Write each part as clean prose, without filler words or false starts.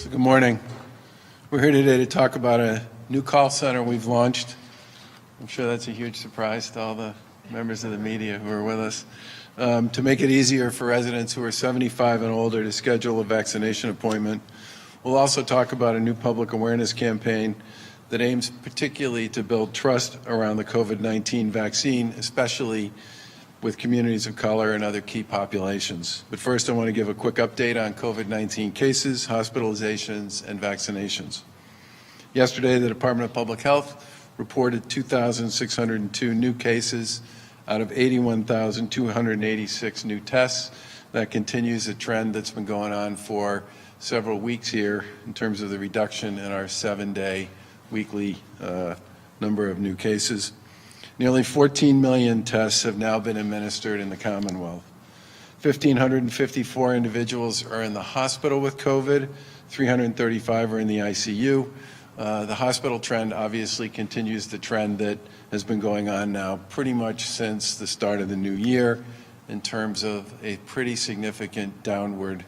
So good morning. We're here today to talk about a new call center we've launched. I'm sure that's a huge surprise to all the members of the media who are with us. To make it easier for residents who are 75 and older to schedule a vaccination appointment. We'll also talk about a new public awareness campaign that aims particularly to build trust around the COVID-19 vaccine, especially with communities of color and other key populations. But first, I want to give a quick update on COVID-19 cases, hospitalizations, and vaccinations. Yesterday, the Department of Public Health reported 2,602 new cases out of 81,286 new tests. That continues a trend that's been going on for several weeks here in terms of the reduction in our 7-day weekly number of new cases. Nearly 14 million tests have now been administered in the Commonwealth. 1,554 individuals are in the hospital with COVID, 335 are in the ICU. The hospital trend obviously continues the trend that has been going on now pretty much since the start of the new year in terms of a pretty significant downward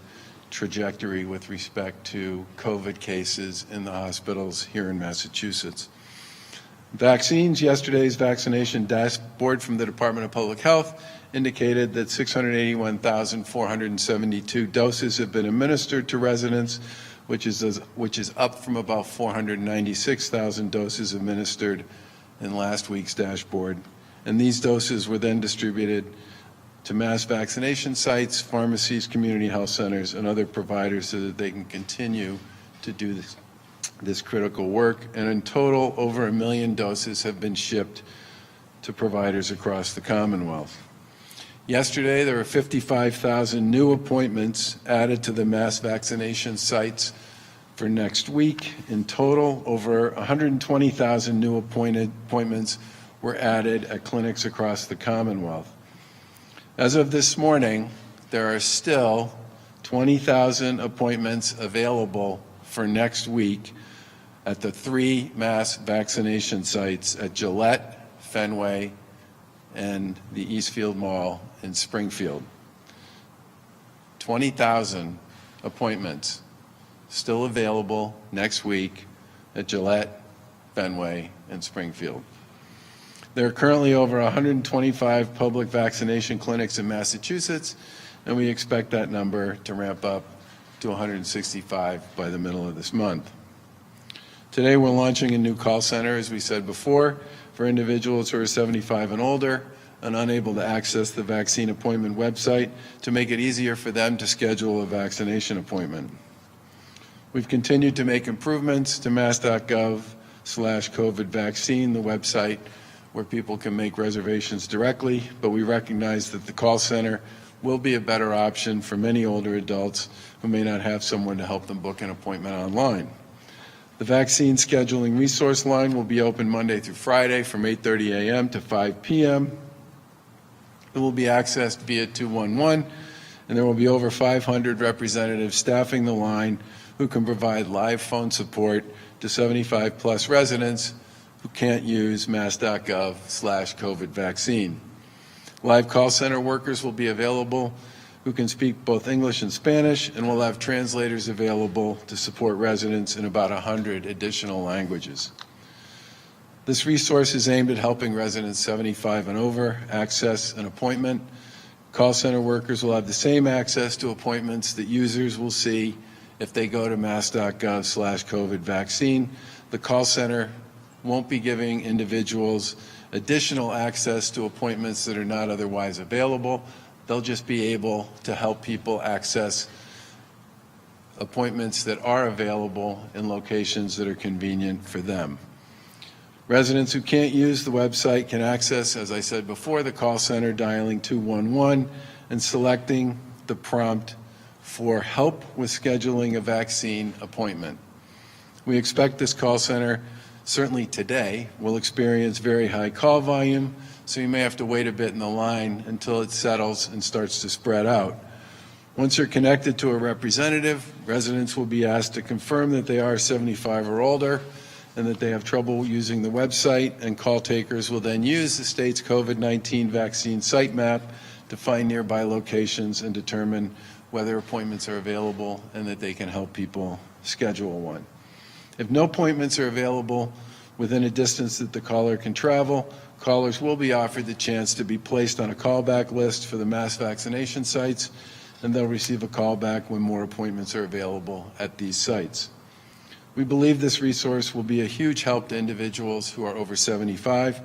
trajectory with respect to COVID cases in the hospitals here in Massachusetts. Vaccines, yesterday's vaccination dashboard from the Department of Public Health indicated that 681,472 doses have been administered to residents, which is up from about 496,000 doses administered in last week's dashboard. And these doses were then distributed to mass vaccination sites, pharmacies, community health centers, and other providers so that they can continue to do this critical work. And in total, over 1 million doses have been shipped to providers across the Commonwealth. Yesterday, there were 55,000 new appointments added to the mass vaccination sites for next week. In total, over 120,000 new appointments were added at clinics across the Commonwealth. As of this morning, there are still 20,000 appointments available for next week at the 3 mass vaccination sites at Gillette, Fenway, and the Eastfield Mall in Springfield. 20,000 appointments still available next week at Gillette, Fenway, and Springfield. There are currently over 125 public vaccination clinics in Massachusetts, and we expect that number to ramp up to 165 by the middle of this month. Today we're launching a new call center, as we said before, for individuals who are 75 and older and unable to access the vaccine appointment website to make it easier for them to schedule a vaccination appointment. We've continued to make improvements to mass.gov/COVID vaccine, the website where people can make reservations directly, but we recognize that the call center will be a better option for many older adults who may not have someone to help them book an appointment online. The vaccine scheduling resource line will be open Monday through Friday from 8:30 a.m. to 5 p.m. It will be accessed via 211, and there will be over 500 representatives staffing the line who can provide live phone support to 75-plus residents who can't use mass.gov/COVID vaccine. Live call center workers will be available who can speak both English and Spanish, and will have translators available to support residents in about 100 additional languages. This resource is aimed at helping residents 75 and over access an appointment. Call center workers will have the same access to appointments that users will see if they go to mass.gov/COVID vaccine. The call center won't be giving individuals additional access to appointments that are not otherwise available. They'll just be able to help people access appointments that are available in locations that are convenient for them. Residents who can't use the website can access, as I said before, the call center dialing 211 and selecting the prompt for help with scheduling a vaccine appointment. We expect this call center, certainly today, will experience very high call volume, so you may have to wait a bit in the line until it settles and starts to spread out. Once you're connected to a representative, residents will be asked to confirm that they are 75 or older and that they have trouble using the website, and call takers will then use the state's COVID-19 vaccine site map to find nearby locations and determine whether appointments are available and that they can help people schedule one. If no appointments are available within a distance that the caller can travel, callers will be offered the chance to be placed on a callback list for the mass vaccination sites, and they'll receive a callback when more appointments are available at these sites. We believe this resource will be a huge help to individuals who are over 75,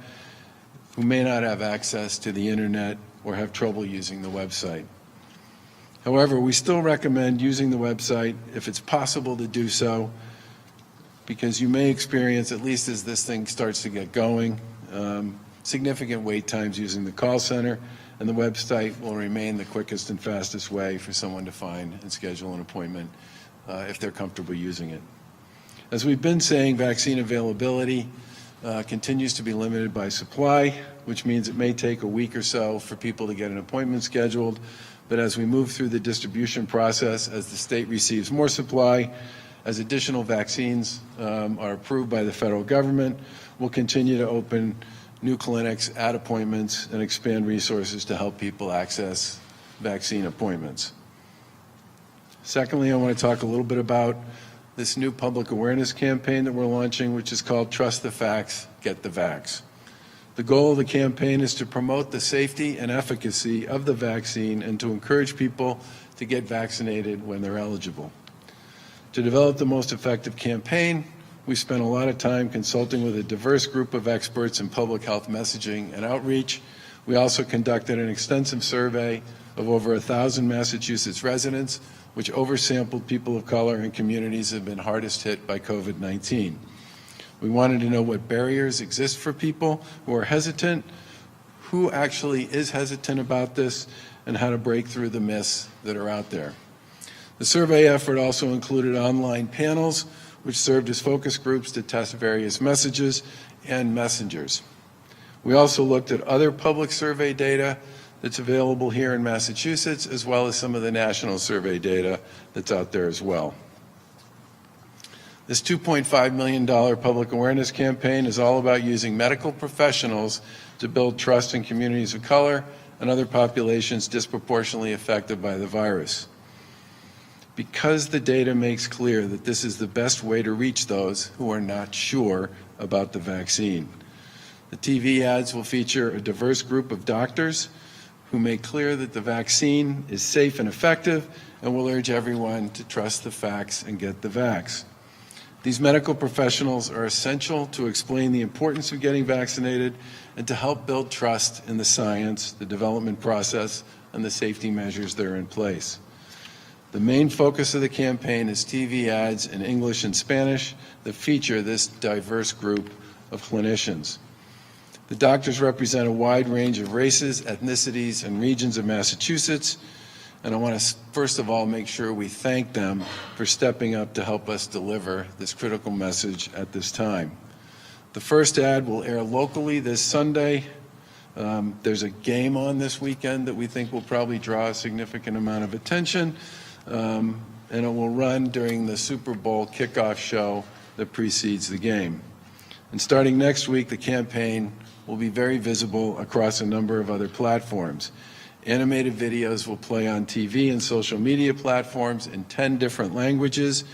who may not have access to the internet or have trouble using the website. However, we still recommend using the website if it's possible to do so, because you may experience, at least as this thing starts to get going, significant wait times using the call center, and the website will remain the quickest and fastest way for someone to find and schedule an appointment if they're comfortable using it. As we've been saying, vaccine availability continues to be limited by supply, which means it may take a week or so for people to get an appointment scheduled. But as we move through the distribution process, as the state receives more supply, as additional vaccines are approved by the federal government, we'll continue to open new clinics, add appointments, and expand resources to help people access vaccine appointments. Secondly, I want to talk a little bit about this new public awareness campaign that we're launching, which is called Trust the Facts, Get the Vax. The goal of the campaign is to promote the safety and efficacy of the vaccine and to encourage people to get vaccinated when they're eligible. To develop the most effective campaign, we spent a lot of time consulting with a diverse group of experts in public health messaging and outreach. We also conducted an extensive survey of over 1,000 Massachusetts residents, which oversampled people of color in communities that have been hardest hit by COVID-19. We wanted to know what barriers exist for people who are hesitant, who actually is hesitant about this, and how to break through the myths that are out there. The survey effort also included online panels, which served as focus groups to test various messages and messengers. We also looked at other public survey data that's available here in Massachusetts, as well as some of the national survey data that's out there as well. This $2.5 million public awareness campaign is all about using medical professionals to build trust in communities of color and other populations disproportionately affected by the virus. Because the data makes clear that this is the best way to reach those who are not sure about the vaccine. The TV ads will feature a diverse group of doctors who make clear that the vaccine is safe and effective and will urge everyone to trust the facts and get the vax. These medical professionals are essential to explain the importance of getting vaccinated and to help build trust in the science, the development process, and the safety measures that are in place. The main focus of the campaign is TV ads in English and Spanish that feature this diverse group of clinicians. The doctors represent a wide range of races, ethnicities, and regions of Massachusetts, and I want to first of all make sure we thank them for stepping up to help us deliver this critical message at this time. The first ad will air locally this Sunday. There's a game on this weekend that we think will probably draw a significant amount of attention. And it will run during the Super Bowl kickoff show that precedes the game. And starting next week, the campaign will be very visible across a number of other platforms. Animated videos will play on TV and social media platforms in 10 different languages: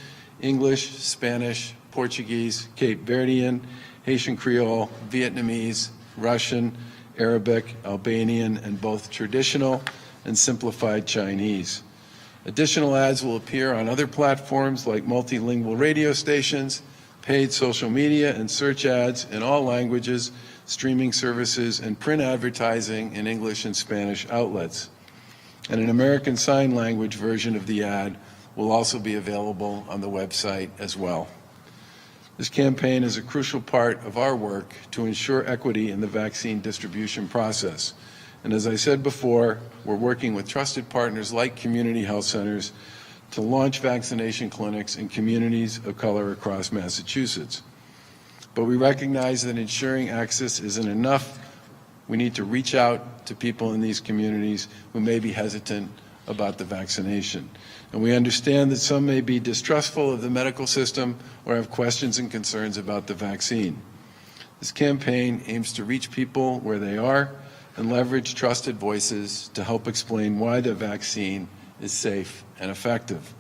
English, Spanish, Portuguese, Cape Verdean, Haitian Creole, Vietnamese, Russian, Arabic, Albanian, and both traditional and simplified Chinese. Additional ads will appear on other platforms like multilingual radio stations, paid social media and search ads in all languages, streaming services, and print advertising in English and Spanish outlets. And an American Sign Language version of the ad will also be available on the website as well. This campaign is a crucial part of our work to ensure equity in the vaccine distribution process. And as I said before, we're working with trusted partners like community health centers to launch vaccination clinics in communities of color across Massachusetts. But we recognize that ensuring access isn't enough. We need to reach out to people in these communities who may be hesitant about the vaccination. And we understand that some may be distrustful of the medical system or have questions and concerns about the vaccine. This campaign aims to reach people where they are and leverage trusted voices to help explain why the vaccine is safe and effective.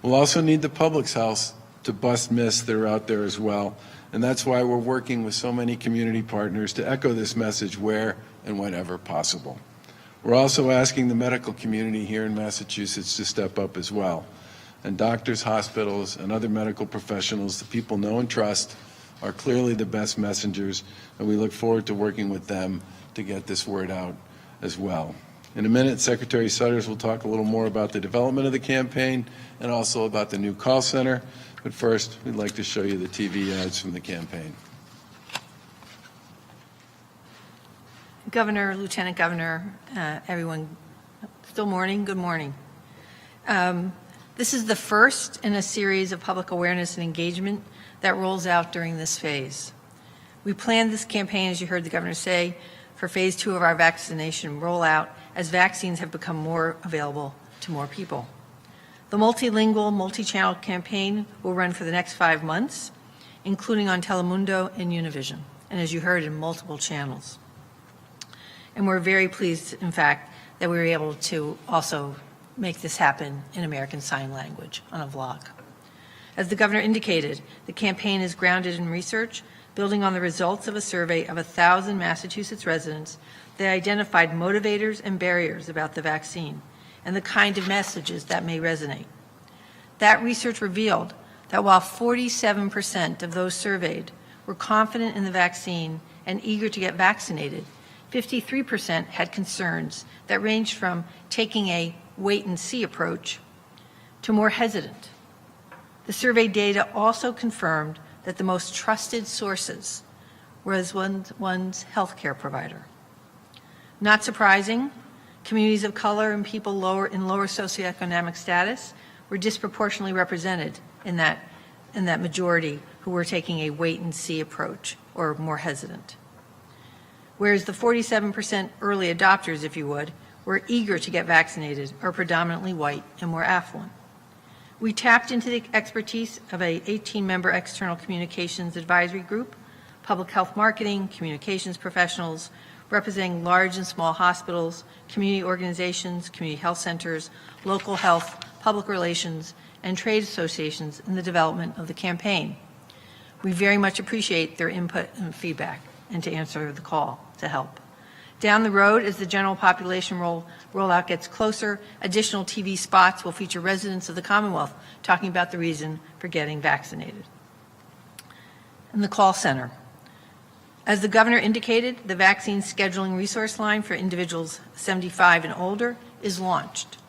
We'll also need the public's help to bust myths that are out there as well, and that's why we're working with so many community partners to echo this message where and whenever possible. We're also asking the medical community here in Massachusetts to step up as well, and doctors, hospitals, and other medical professionals that people know and trust are clearly the best messengers, and we look forward to working with them to get this word out as well. In a minute, Secretary Sutters will talk a little more about the development of the campaign and also about the new call center. But first, we'd like to show you the TV ads from the campaign. Governor, Lieutenant Governor, everyone, still morning, good morning. This is the first in a series of public awareness and engagement that rolls out during this phase. We planned this campaign, as you heard the governor say, for phase 2 of our vaccination rollout as vaccines have become more available to more people. The multilingual, multi-channel campaign will run for the next 5 months, including on Telemundo and Univision, and as you heard, in multiple channels. And we're very pleased, in fact, that we were able to also make this happen in American Sign Language on a vlog. As the governor indicated, the campaign is grounded in research, building on the results of a survey of 1,000 Massachusetts residents that identified motivators and barriers about the vaccine and the kind of messages that may resonate. That research revealed that while 47% of those surveyed were confident in the vaccine and eager to get vaccinated, 53% had concerns that ranged from taking a wait-and-see approach to more hesitant. The survey data also confirmed that the most trusted sources was one's healthcare provider. Not surprising, communities of color and people in lower socioeconomic status were disproportionately represented in that majority who were taking a wait-and-see approach or more hesitant. Whereas the 47% early adopters, if you would, were eager to get vaccinated are predominantly white and more affluent. We tapped into the expertise of a 18-member external communications advisory group, public health marketing, communications professionals, representing large and small hospitals, community organizations, community health centers, local health, public relations, and trade associations in the development of the campaign. We very much appreciate their input and feedback and to answer the call to help. Down the road, as the general population rollout gets closer, additional TV spots will feature residents of the Commonwealth talking about the reason for getting vaccinated. And the call center. As the governor indicated, the vaccine scheduling resource line for individuals 75 and older is launched.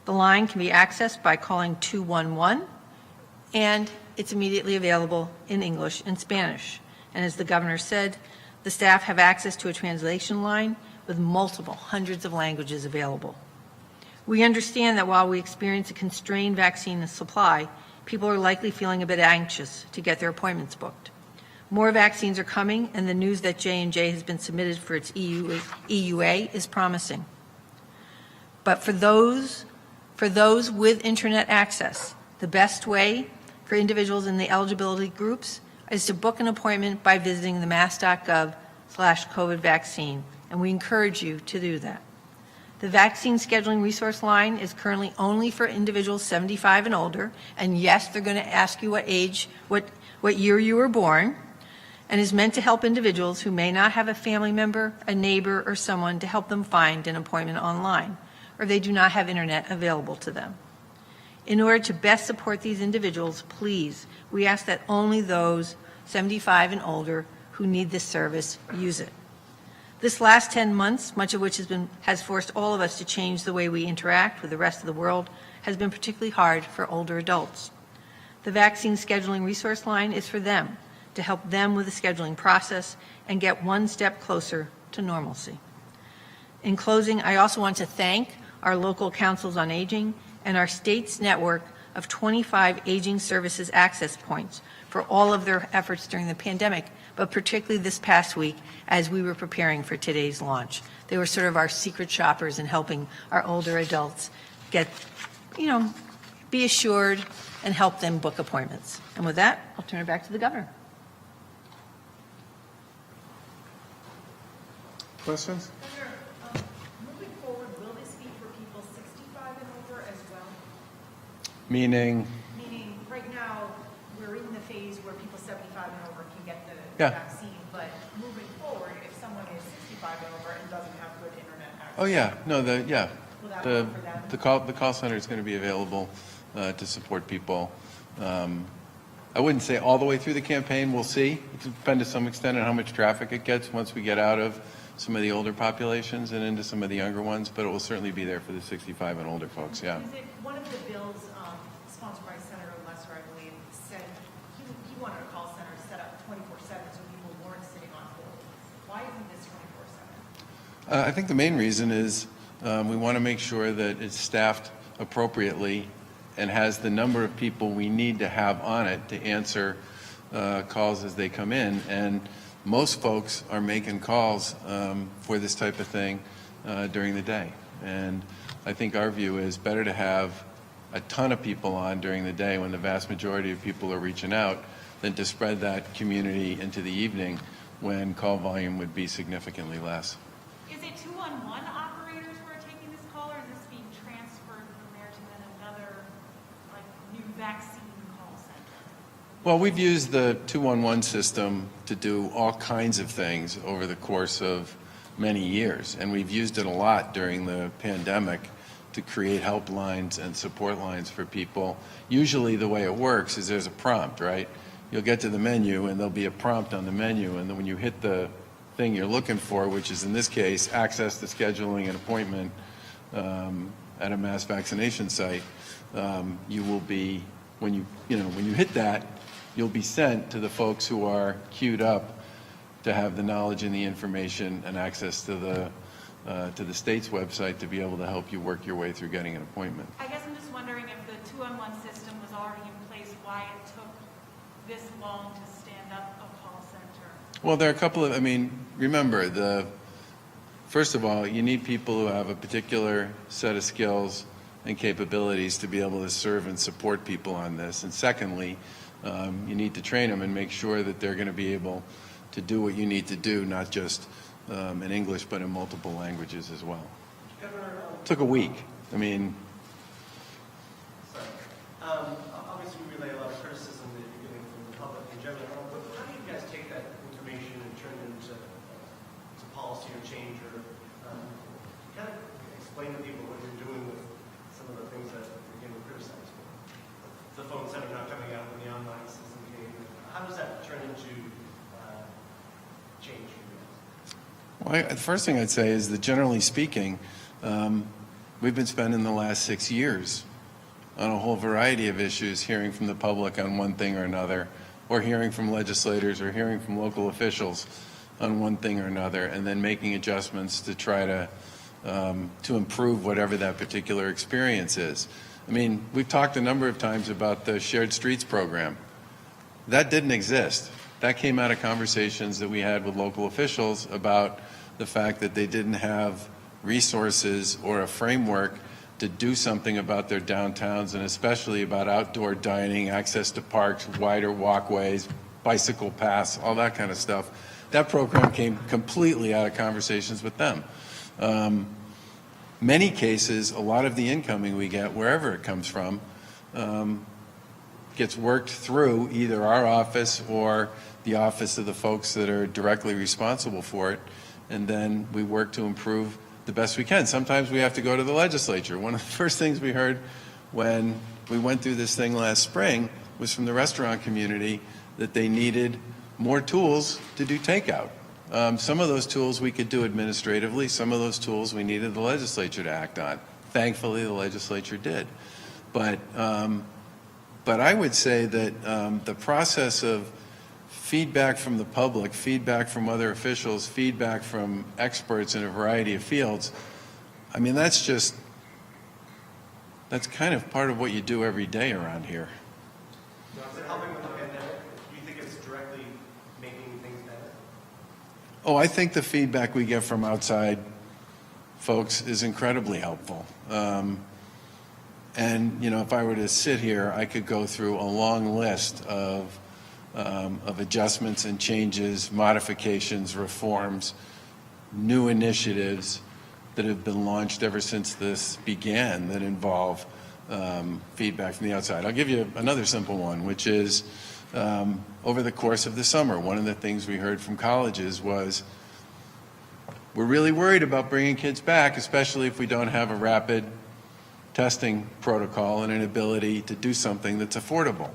The line can be accessed by calling 211, and it's immediately available in English and Spanish. And as the governor said, the staff have access to a translation line with multiple hundreds of languages available. We understand that while we experience a constrained vaccine supply, people are likely feeling a bit anxious to get their appointments booked. More vaccines are coming, and the news that J&J has been submitted for its EUA is promising. But for those with internet access, the best way for individuals in the eligibility groups is to book an appointment by visiting the mass.gov/COVID vaccine, and we encourage you to do that. The vaccine scheduling resource line is currently only for individuals 75 and older, and yes, they're going to ask you what age, what year you were born, and is meant to help individuals who may not have a family member, a neighbor, or someone to help them find an appointment online, or they do not have internet available to them. In order to best support these individuals, please, we ask that only those 75 and older who need this service use it. This last 10 months, much of which has forced all of us to change the way we interact with the rest of the world, has been particularly hard for older adults. The vaccine scheduling resource line is for them, to help them with the scheduling process and get one step closer to normalcy. In closing, I also want to thank our local councils on aging and our state's network of 25 aging services access points for all of their efforts during the pandemic, but particularly this past week as we were preparing for today's launch. They were sort of our secret shoppers in helping our older adults get, be assured and help them book appointments. And with that, I'll turn it back to the governor. Questions? Moving forward, will this be for people 65 and over as well? Meaning? the Yeah. vaccine. But moving forward, if someone is 65 and over and doesn't have good internet access. Oh, yeah, no, Will that the, work for them? the call center is going to be available to support people. I wouldn't say all the way through the campaign, we'll see. It will depend to some extent on how much traffic it gets once we get out of some of the older populations and into some of the younger ones, but it will certainly be there for the 65 and older folks, yeah. Is it one of the bills sponsored by Senator Lesser, I believe, said he wanted a call center set up 24/7 so people weren't sitting on hold. Why isn't this 24/7? I think the main reason is we want to make sure that it's staffed appropriately and has the number of people we need to have on it to answer calls as they come in. And most folks are making calls for this type of thing during the day. And I think our view is better to have a ton of people on during the day when the vast majority of people are reaching out than to spread that community into the evening when call volume would be significantly less. Is it 211 operators who are taking this call, or is this being transferred from there to then another, like, new vaccine call center? Well, we've used the 211 system to do all kinds of things over the course of many years, and we've used it a lot during the pandemic to create helplines and support lines for people. Usually the way it works is there's a prompt, right? You'll get to the menu and there'll be a prompt on the menu, and then when you hit the thing you're looking for, which is in this case access to scheduling an appointment at a mass vaccination site, you will be, when you hit that, you'll be sent to the folks who are queued up to have the knowledge and the information and access to the state's website to be able to help you work your way through getting an appointment. I guess I'm just wondering if the 211 system was already in place, why it took this long to stand up a call center. Well, there are a couple of, remember, first of all, you need people who have a particular set of skills and capabilities to be able to serve and support people on this. And secondly, you need to train them and make sure that they're going to be able to do what you need to do, not just in English, but in multiple languages as well. Took a week. Obviously, we relay a lot of criticism that you're getting from the public in general, but how do you guys take that information and turn it into policy or change, or kind of explain to people what you're doing with some of the things that you're getting criticized for? The phone center not coming out when the online system came. How does that turn into change for you guys? Well, the first thing I'd say is that generally speaking, we've been spending the last 6 years on a whole variety of issues, hearing from the public on one thing or another, or hearing from legislators or hearing from local officials on one thing or another, and then making adjustments to try to improve whatever that particular experience is. We've talked a number of times about the Shared Streets program. That didn't exist. That came out of conversations that we had with local officials about the fact that they didn't have resources or a framework to do something about their downtowns, and especially about outdoor dining, access to parks, wider walkways, bicycle paths, all that kind of stuff. That program came completely out of conversations with them. Many cases, a lot of the incoming we get, wherever it comes from, gets worked through either our office or the office of the folks that are directly responsible for it, and then we work to improve the best we can. Sometimes we have to go to the legislature. One of the first things we heard when we went through this thing last spring was from the restaurant community that they needed more tools to do takeout. Some of those tools we could do administratively. Some of those tools we needed the legislature to act on. Thankfully, the legislature did. But I would say that the process of feedback from the public, feedback from other officials, feedback from experts in a variety of fields, that's kind of part of what you do every day around here. Is it helping with the pandemic? Do you think it's directly making things better? Oh, I think the feedback we get from outside folks is incredibly helpful. And if I were to sit here, I could go through a long list of adjustments and changes, modifications, reforms, new initiatives that have been launched ever since this began that involve feedback from the outside. I'll give you another simple one, which is over the course of the summer. One of the things we heard from colleges was, we're really worried about bringing kids back, especially if we don't have a rapid testing protocol and an ability to do something that's affordable.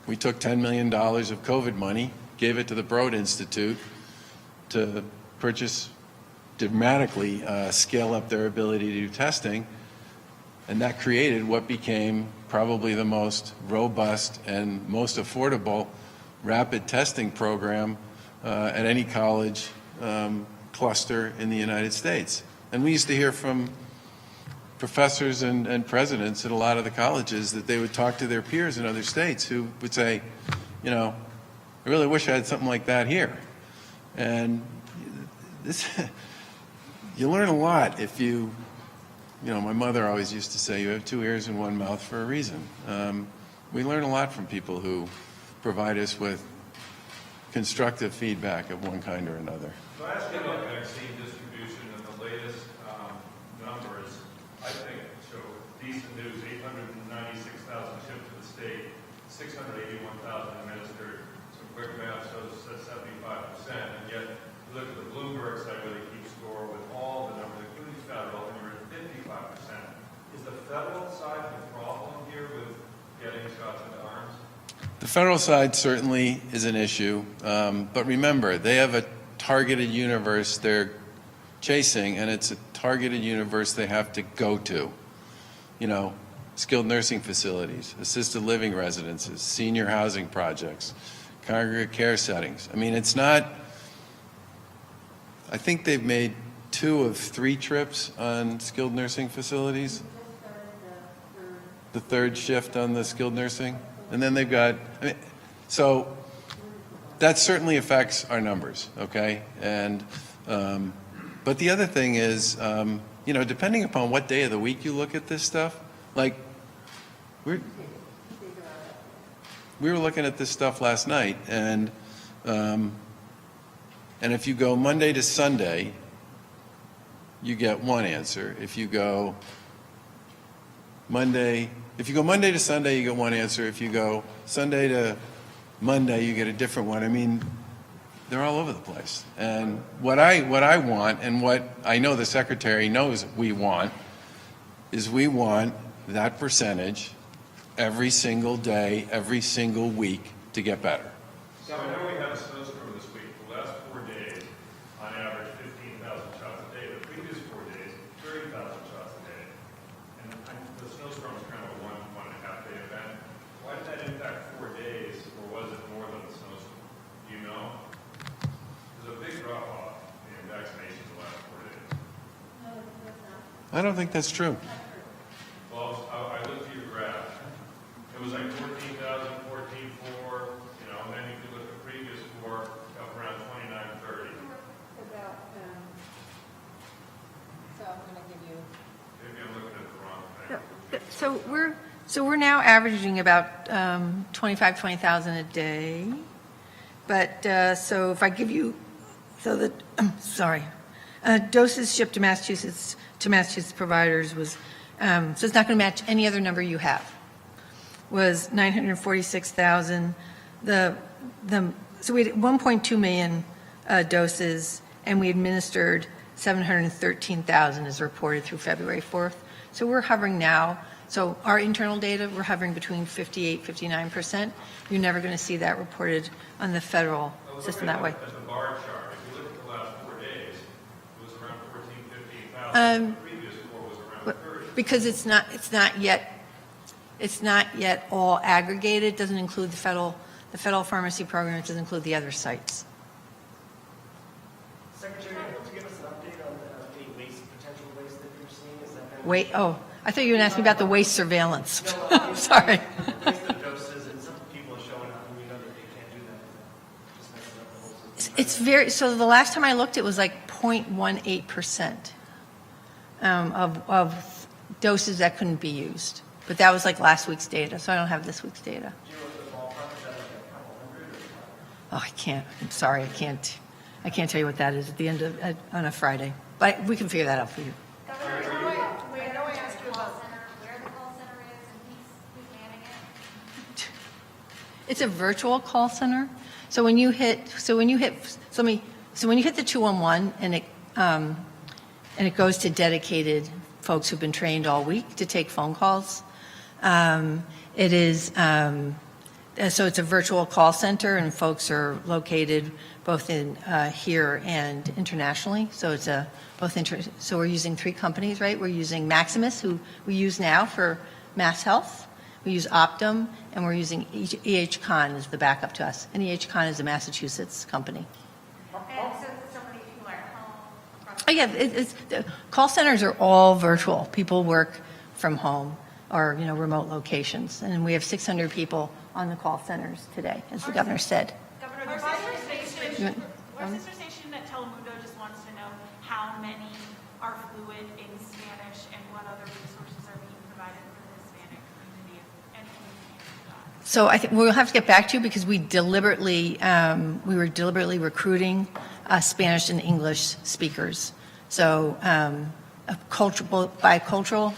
We took $10 million of COVID money, gave it to the Broad Institute to dramatically scale up their ability to do testing, and that created what became probably the most robust and most affordable rapid testing program at any college cluster in the United States. And we used to hear from professors and presidents at a lot of the colleges that they would talk to their peers in other states who would say, you know, I really wish I had something like that here. And this, you learn a lot if you know, my mother always used to say, you have two ears and one mouth for a reason. We learn a lot from people who provide us with constructive feedback of one kind or another. So asking about vaccine distribution and the latest numbers, I think show decent news: 896,000 shipped to the state, 681,000 administered. Some quick math shows that 75%, and yet you look at the Bloomberg site where they keep score with all the numbers, including federal, and you're at 55%. Is the federal side the problem here with getting shots into arms? The federal side certainly is an issue, but remember, they have a targeted universe they're chasing, and it's a targeted universe they have to go to. You know, skilled nursing facilities, assisted living residences, senior housing projects, congregate care settings. I mean, it's not, I think they've made 2 of 3 trips on skilled nursing facilities. The third shift on the skilled nursing. And then they've got, I mean, so that certainly affects our numbers, okay? And, but the other thing is, you know, depending upon what day of the week you look at this stuff, like, we were looking at this stuff last night, and if you go Monday to Sunday, you get one answer. If you go Monday to Sunday, you get one answer. If you go Sunday to Monday, you get a different one. I mean, they're all over the place. And what I want, and what I know the Secretary knows we want, is we want that percentage every single day, every single week to get better. So I know we had a snowstorm this week. The last 4 days, on average, 15,000 shots a day. The previous 4 days, 30,000 shots a day. And the snowstorm was kind of a 1.5 day event. Why did that impact 4 days, or was it more than the snowstorm? Do you know? There's a big drop off in vaccinations the last 4 days. I don't think that's true. Well, I looked at your graph. It was like 14,000, 14,4, you know, and then if you look at the previous 4, up around 29, 30. About, so I'm going to give you. Maybe I'm looking at the wrong thing. So we're now averaging about 20,000 a day. But so if I give you, doses shipped to Massachusetts providers was, so it's not going to match any other number you have, was 946,000. So we had 1.2 million doses, and we administered 713,000 as reported through February 4th. So we're hovering now. So our internal data, we're hovering between 58, 59%. You're never going to see that reported on the federal system that way. At the bar chart, if you look at the last 4 days, it was around 14, 15,000. The previous 4 was around 30. Because it's not yet all aggregated. It doesn't include the federal pharmacy program. It doesn't include the other sites. Secretary, able to give us an update on any potential waste that you're seeing? Is that kind of Wait, oh, I thought you were going to ask me about the waste surveillance. No, Sorry. waste of doses, and some people are showing up, and we know that they can't do that. Just messing up the whole system. It's very, so the last time I looked, it was like 0.18% of doses that couldn't be used. But that was like last week's data, so I don't have this week's data. Do you know what the ballpark is? That like a couple hundred or? Oh, I can't. I'm sorry. I can't tell you what that is at the end of, on a Friday. But we can figure that out for you. I know I asked you about. Where the call center is and who's manning It's a virtual call center. So when you hit the 211 and it goes to dedicated folks who've been trained all week to take phone calls. It is so it's a virtual call center, and folks are located both in here and internationally. So it's so we're using 3 companies, right? We're using Maximus, who we use now for Mass Health. We use Optum, and we're using EHCon as the backup to us. And EHCon is a Massachusetts company. And so many people are at home. Oh, yeah, the call centers are all virtual. People work from home or, remote locations. And we have 600 people on the call centers today, as the governor said. Governor, our sister station at Telemundo just wants to know how many are fluent in Spanish and what other resources are being provided for the Hispanic community and community. So I think we'll have to get back to you because we were deliberately recruiting Spanish and English speakers. So bicultural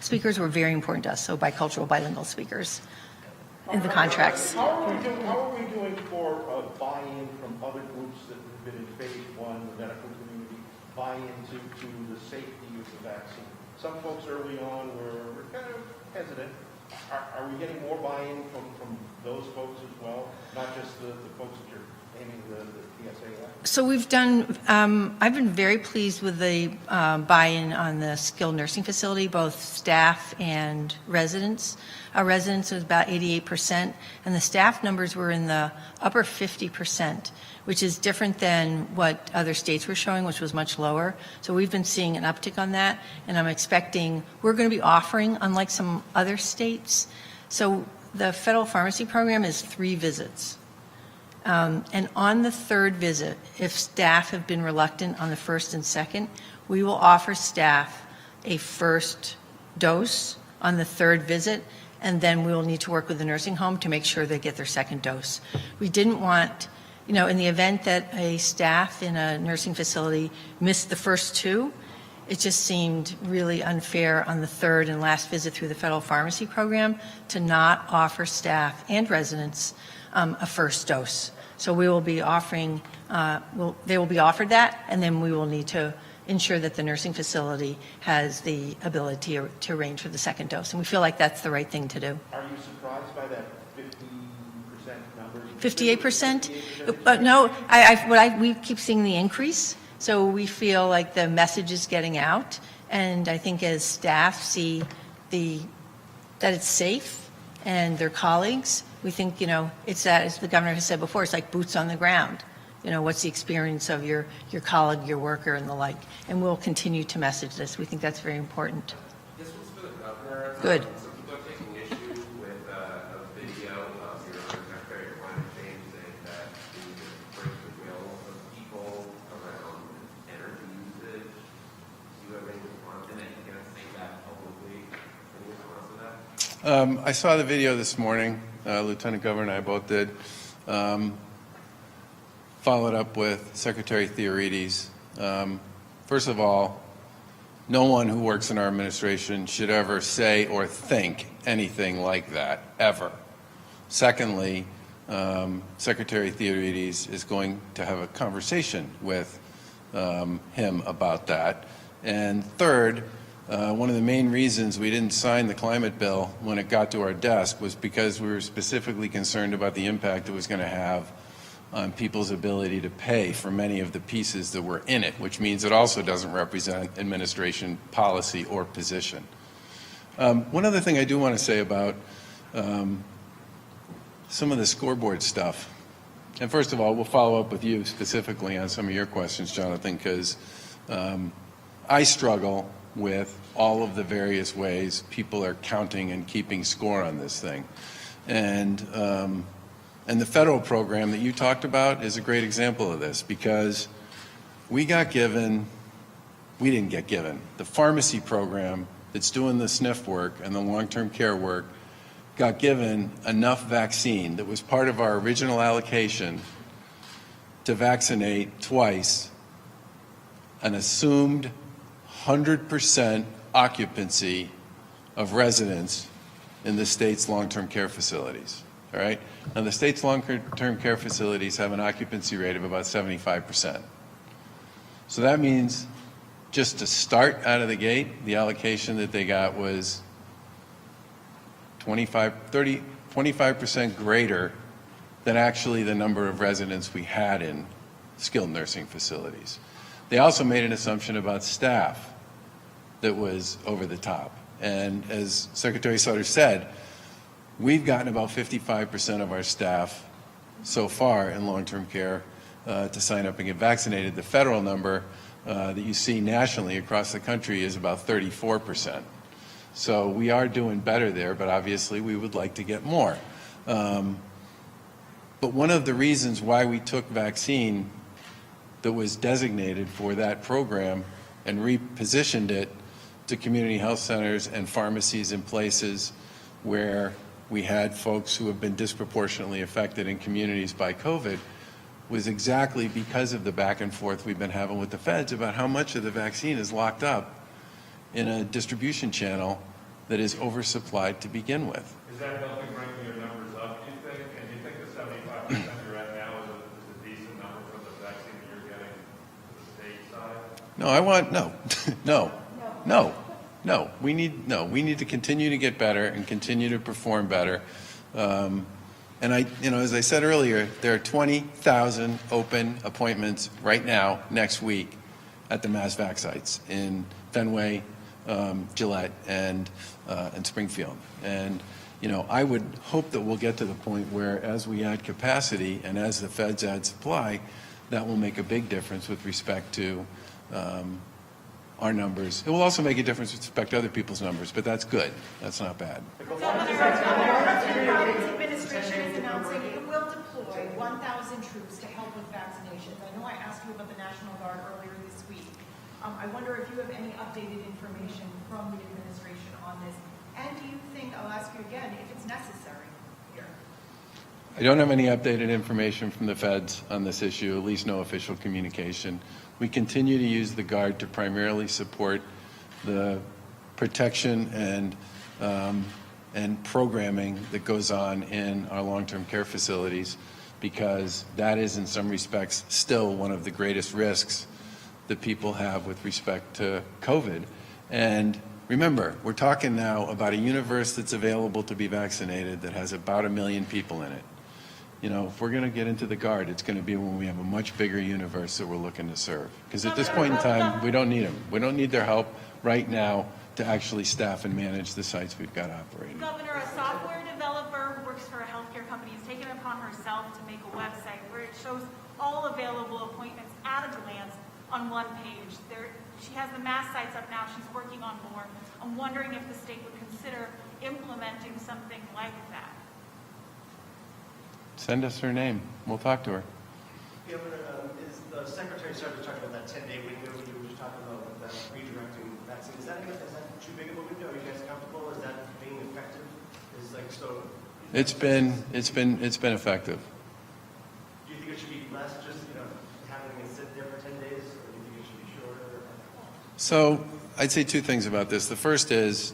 speakers were very important to us. So bicultural, bilingual speakers in the contracts. How are we doing for buy-in from other groups that have been in phase 1, the medical community, buy-in to the safety of the vaccine? Some folks early on were kind of hesitant. Are we getting more buy-in from those folks as well, not just the folks that you're aiming the PSA at? So we've done, I've been very pleased with the buy-in on the skilled nursing facility, both staff and residents. Our residents was about 88%, and the staff numbers were in the upper 50%, which is different than what other states were showing, which was much lower. So we've been seeing an uptick on that, and I'm expecting, we're going to be offering, unlike some other states, so the federal pharmacy program is 3 visits. And on the 3rd visit, if staff have been reluctant on the 1st and 2nd, we will offer staff a first dose on the 3rd visit, and then we will need to work with the nursing home to make sure they get their 2nd dose. We didn't want, in the event that a staff in a nursing facility missed the first 2, it just seemed really unfair on the 3rd and last visit through the federal pharmacy program to not offer staff and residents a first dose. So we will be offering, they will be offered that, and then we will need to ensure that the nursing facility has the ability to arrange for the 2nd dose. And we feel like that's the right thing to do. Are you surprised by that 50% number? 58%? But no, we keep seeing the increase. So we feel like the message is getting out. And I think as staff see that it's safe and their colleagues, we think, it's that, as the governor has said before, it's like boots on the ground. What's the experience of your colleague, your worker, and the like. And we'll continue to message this. We think that's very important. This one's for the governor. Good. Some people are taking issue with a video of your Secretary of Climate Change saying that the break the will of people around energy usage. Do you have any response? And then you can say that publicly. Any response to that? I saw the video this morning. Lieutenant Governor and I both did. Followed up with Secretary Theorides. First of all, no one who works in our administration should ever say or think anything like that, ever. Secondly, Secretary Theorides is going to have a conversation with him about that. And third, one of the main reasons we didn't sign the climate bill when it got to our desk was because we were specifically concerned about the impact it was going to have on people's ability to pay for many of the pieces that were in it, which means it also doesn't represent administration policy or position. One other thing I do want to say about some of the scoreboard stuff. And first of all, we'll follow up with you specifically on some of your questions, Jonathan, because I struggle with all of the various ways people are counting and keeping score on this thing. And the federal program that you talked about is a great example of this, because we didn't get given, the pharmacy program that's doing the SNF work and the long-term care work got given enough vaccine that was part of our original allocation to vaccinate twice an assumed 100% occupancy of residents in the state's long-term care facilities. all right? Now, the state's long-term care facilities have an occupancy rate of about 75%. So that means just to start out of the gate, the allocation that they got was 25% greater than actually the number of residents we had in skilled nursing facilities. They also made an assumption about staff that was over the top. And as Secretary Sutter said, we've gotten about 55% of our staff so far in long-term care to sign up and get vaccinated. The federal number that you see nationally across the country is about 34%. So we are doing better there, but obviously we would like to get more. But one of the reasons why we took vaccine that was designated for that program and repositioned it to community health centers and pharmacies in places where we had folks who have been disproportionately affected in communities by COVID was exactly because of the back and forth we've been having with the feds about how much of the vaccine is locked up in a distribution channel that is oversupplied to begin with. Is that helping bring your numbers up, do you think? And do you think the 75% you're at now is a decent number for the vaccine that you're getting to the state side? No. We need to continue to get better and continue to perform better. And as I said earlier, there are 20,000 open appointments right now, next week, at the mass vac sites in Fenway, Gillette, and Springfield. And I would hope that we'll get to the point where, as we add capacity and as the feds add supply, that will make a big difference with respect to our numbers. It will also make a difference with respect to other people's numbers, but that's good. That's not bad. Governor, Biden's administration is announcing it will deploy 1,000 troops to help with vaccinations. I know I asked you about the National Guard earlier this week. I wonder if you have any updated information from the administration on this. And do you think, I'll ask you again, if it's necessary here? I don't have any updated information from the feds on this issue, at least no official communication. We continue to use the Guard to primarily support the protection and programming that goes on in our long-term care facilities, because that is in some respects still one of the greatest risks that people have with respect to COVID. And remember, we're talking now about a universe that's available to be vaccinated that has about 1 million people in it. If we're going to get into the Guard, it's going to be when we have a much bigger universe that we're looking to serve. Because at this point in time, we don't need them. We don't need their help right now to actually staff and manage the sites we've got operating. Governor, a software developer who works for a healthcare company has taken it upon herself to make a website where it shows all available appointments at a glance on one page. She has the mass sites up now. She's working on more. I'm wondering if the state would consider implementing something like that. Send us her name. We'll talk to her. Governor, is the Secretary started talking about that 10-day window you were just talking about with that redirecting vaccine? Is that too big of a window? Are you guys comfortable? Is that being effective? It's been effective. Do you think it should be less, just having it sit there for 10 days, or do you think it should be shorter? So I'd say two things about this. The first is,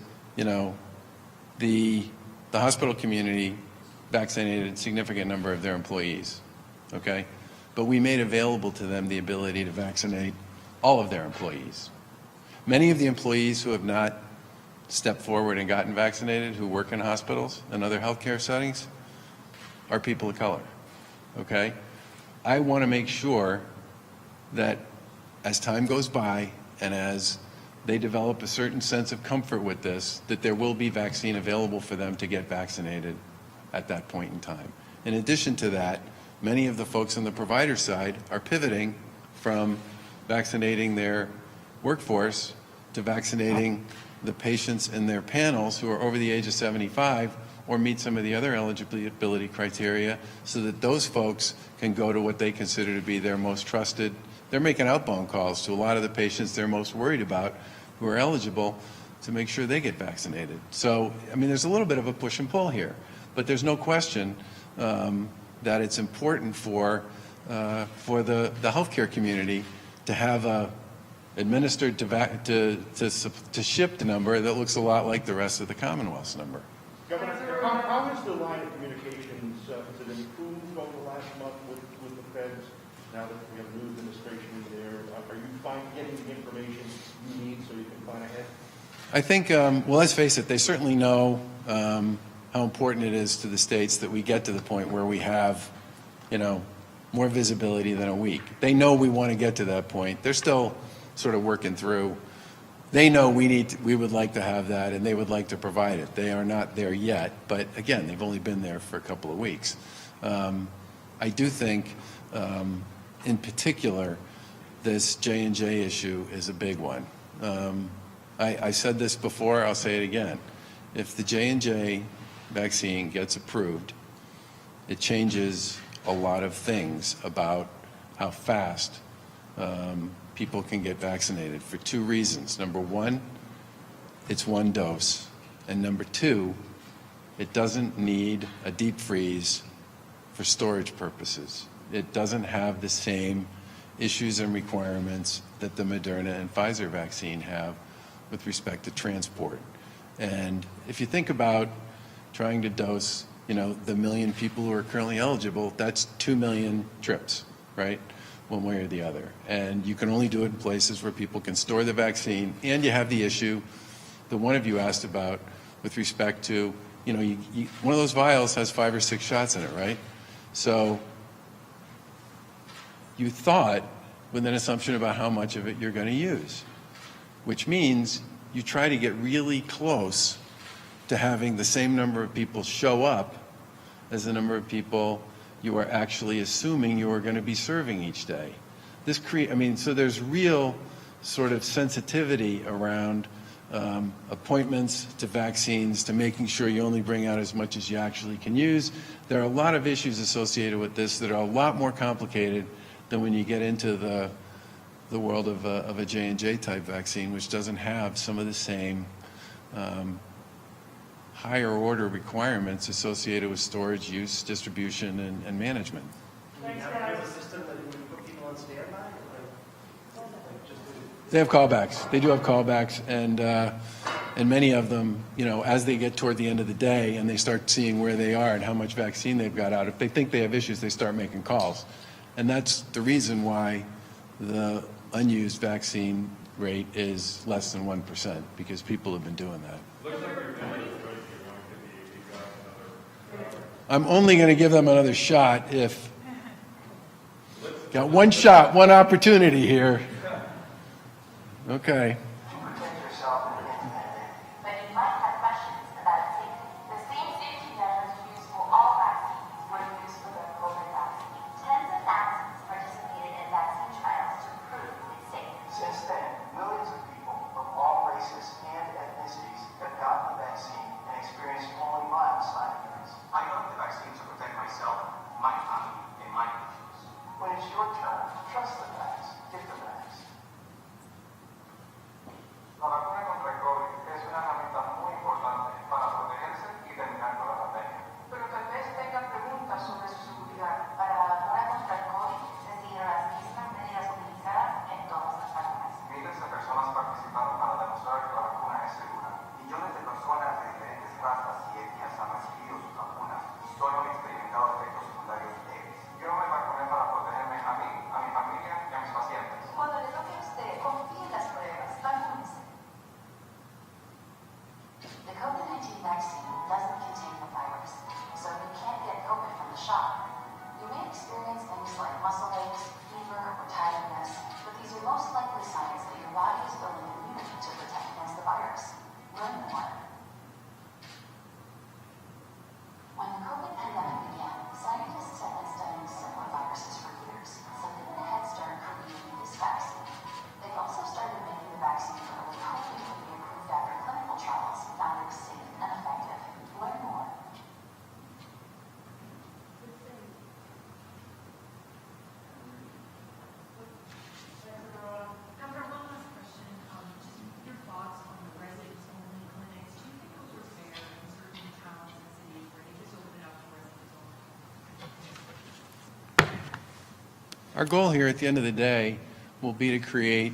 the hospital community vaccinated a significant number of their employees, okay? But we made available to them the ability to vaccinate all of their employees. Many of the employees who have not stepped forward and gotten vaccinated, who work in hospitals and other healthcare settings, are people of color, okay? I want to make sure that as time goes by and as they develop a certain sense of comfort with this, that there will be vaccine available for them to get vaccinated at that point in time. In addition to that, many of the folks on the provider side are pivoting from vaccinating their workforce to vaccinating the patients in their panels who are over the age of 75 or meet some of the other eligibility criteria, so that those folks can go to what they consider to be their most trusted. They're making outbound calls to a lot of the patients they're most worried about who are eligible to make sure they get vaccinated. So, there's a little bit of a push and pull here. But there's no question that it's important for the healthcare community to have administered to shipped number that looks a lot like the rest of the Commonwealth's number. Governor, how has the line of communications improved over the last month with the feds? Now that we have a new administration in there, are you getting the information you need so you can plan ahead? I think, well, let's face it, they certainly know how important it is to the states that we get to the point where we have, more visibility than a week. They know we want to get to that point. They're still sort of working through. They know we would like to have that, and they would like to provide it. They are not there yet, but again, they've only been there for a couple of weeks. I do think, in particular, this J&J issue is a big one. I said this before, I'll say it again. If the J&J vaccine gets approved, it changes a lot of things about how fast people can get vaccinated for two reasons. Number one, it's one dose. And number two, it doesn't need a deep freeze for storage purposes. It doesn't have the same issues and requirements that the Moderna and Pfizer vaccine have with respect to transport. And if you think about trying to dose, the million people who are currently eligible, that's 2 million trips, right? One way or the other. And you can only do it in places where people can store the vaccine, and you have the issue that one of you asked about with respect to, one of those vials has 5 or 6 shots in it, right? So you thought with an assumption about how much of it you're going to use, which means you try to get really close to having the same number of people show up as the number of people you are actually assuming you are going to be serving each day. So there's real sort of sensitivity around appointments to vaccines, to making sure you only bring out as much as you actually can use. There are a lot of issues associated with this that are a lot more complicated than when you get into the world of a J&J type vaccine, which doesn't have some of the same higher order requirements associated with storage, use, distribution, and management. Do we have a system that we put people on standby? They have callbacks. They do have callbacks, and many of them, as they get toward the end of the day and they start seeing where they are and how much vaccine they've got out, if they think they have issues, they start making calls. And that's the reason why the unused vaccine rate is less than 1%, because people have been doing that. Looks like you're going to give another. I'm only going to give them another shot if got one shot, one opportunity here. Okay. But you might have questions about safety. The same safety measures used for all vaccines were used for the COVID vaccine. Tens of thousands participated in vaccine trials to prove it's safe. Since then, millions of people of all races and ethnicities have gotten the vaccine and experienced only mild side effects. I got the vaccine to protect myself, my family, and my countries. When it's your turn, trust the facts. Get the facts. La vacuna contra el COVID es una herramienta muy importante para protegerse y terminar con la pandemia. Pero tal vez tengan preguntas sobre su seguridad. Para la vacuna contra el COVID se siguieron las mismas medidas utilizadas en todas las vacunas. Miles de personas participaron para demostrar que la vacuna es segura. Millones de personas de diferentes razas y etnias han recibido sus vacunas y solo han experimentado efectos secundarios leves. Yo me vacuné para protegerme a mí, a mi familia y a mis pacientes. Cuando le toque a usted, confíe en las pruebas, vacúnese. The COVID-19 vaccine doesn't contain the virus, so you can't get COVID from the shot. You may experience things like muscle aches, fever, or tiredness, but these are most likely signs that your body is building immunity to protect against the virus. Learn more. When the COVID pandemic began, scientists have been studying similar viruses for years, so they've been a head start creating this vaccine. They've also started making the vaccine early, hoping it will be approved after clinical trials found it safe and effective. Learn more. Governor, one last question, just your thoughts on the residents-only clinics. Do you think those are fair in certain towns and cities where they just open up to residents-only? Our goal here at the end of the day will be to create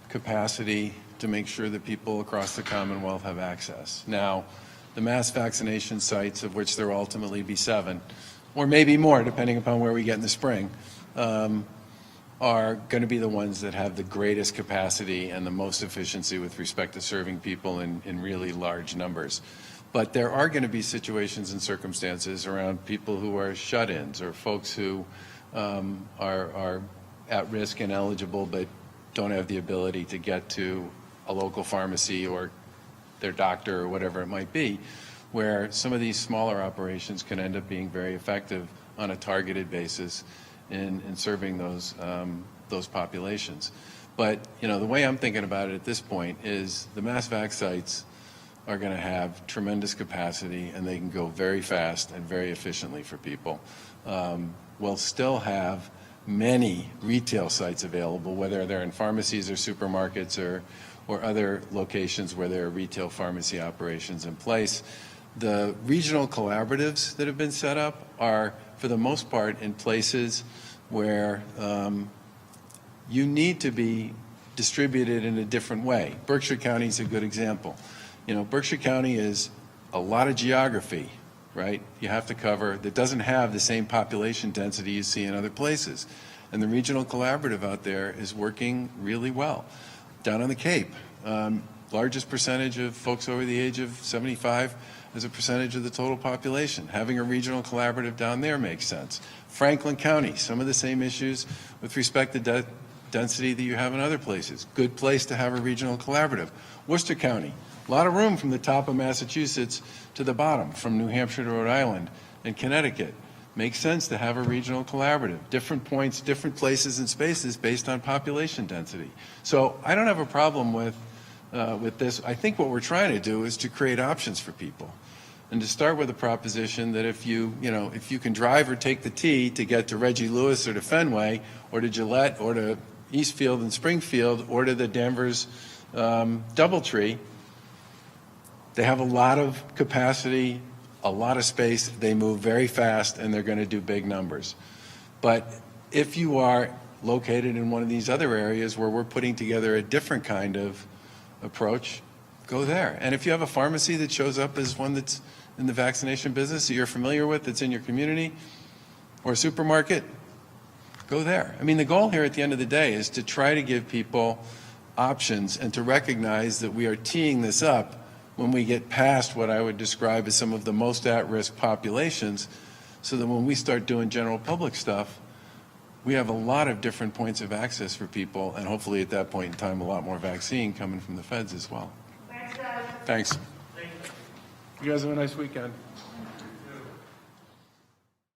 capacity to make sure that people across the Commonwealth have access. Now, the mass vaccination sites, of which there will ultimately be 7, or maybe more, depending upon where we get in the spring, are going to be the ones that have the greatest capacity and the most efficiency with respect to serving people in really large numbers. But there are going to be situations and circumstances around people who are shut-ins or folks who are at risk and eligible but don't have the ability to get to a local pharmacy or their doctor or whatever it might be, where some of these smaller operations can end up being very effective on a targeted basis in serving those populations. But, you know, the way I'm thinking about it at this point is the mass vac sites are going to have tremendous capacity, and they can go very fast and very efficiently for people. We'll still have many retail sites available, whether they're in pharmacies or supermarkets or other locations where there are retail pharmacy operations in place. The regional collaboratives that have been set up are, for the most part, in places where you need to be distributed in a different way. Berkshire County is a good example. You know, Berkshire County is a lot of geography, right? You have to cover that doesn't have the same population density you see in other places. And the regional collaborative out there is working really well. Down on the Cape, largest percentage of folks over the age of 75 as a percentage of the total population. Having a regional collaborative down there makes sense. Franklin County, some of the same issues with respect to density that you have in other places. Good place to have a regional collaborative. Worcester County, a lot of room from the top of Massachusetts to the bottom, from New Hampshire to Rhode Island and Connecticut. Makes sense to have a regional collaborative. Different points, different places and spaces based on population density. So I don't have a problem with this. I think what we're trying to do is to create options for people, and to start with a proposition that if you can drive or take the T to get to Reggie Lewis or to Fenway or to Gillette or to Eastfield and Springfield or to the Danvers Doubletree, they have a lot of capacity, a lot of space, they move very fast, and they're going to do big numbers. But if you are located in one of these other areas where we're putting together a different kind of approach, go there. And if you have a pharmacy that shows up as one that's in the vaccination business that you're familiar with, that's in your community, or a supermarket, go there. I mean, the goal here at the end of the day is to try to give people options and to recognize that we are teeing this up when we get past what I would describe as some of the most at-risk populations, so that when we start doing general public stuff, we have a lot of different points of access for people, and hopefully at that point in time, a lot more vaccine coming from the feds as well. Thanks, guys. Thanks. You guys have a nice weekend.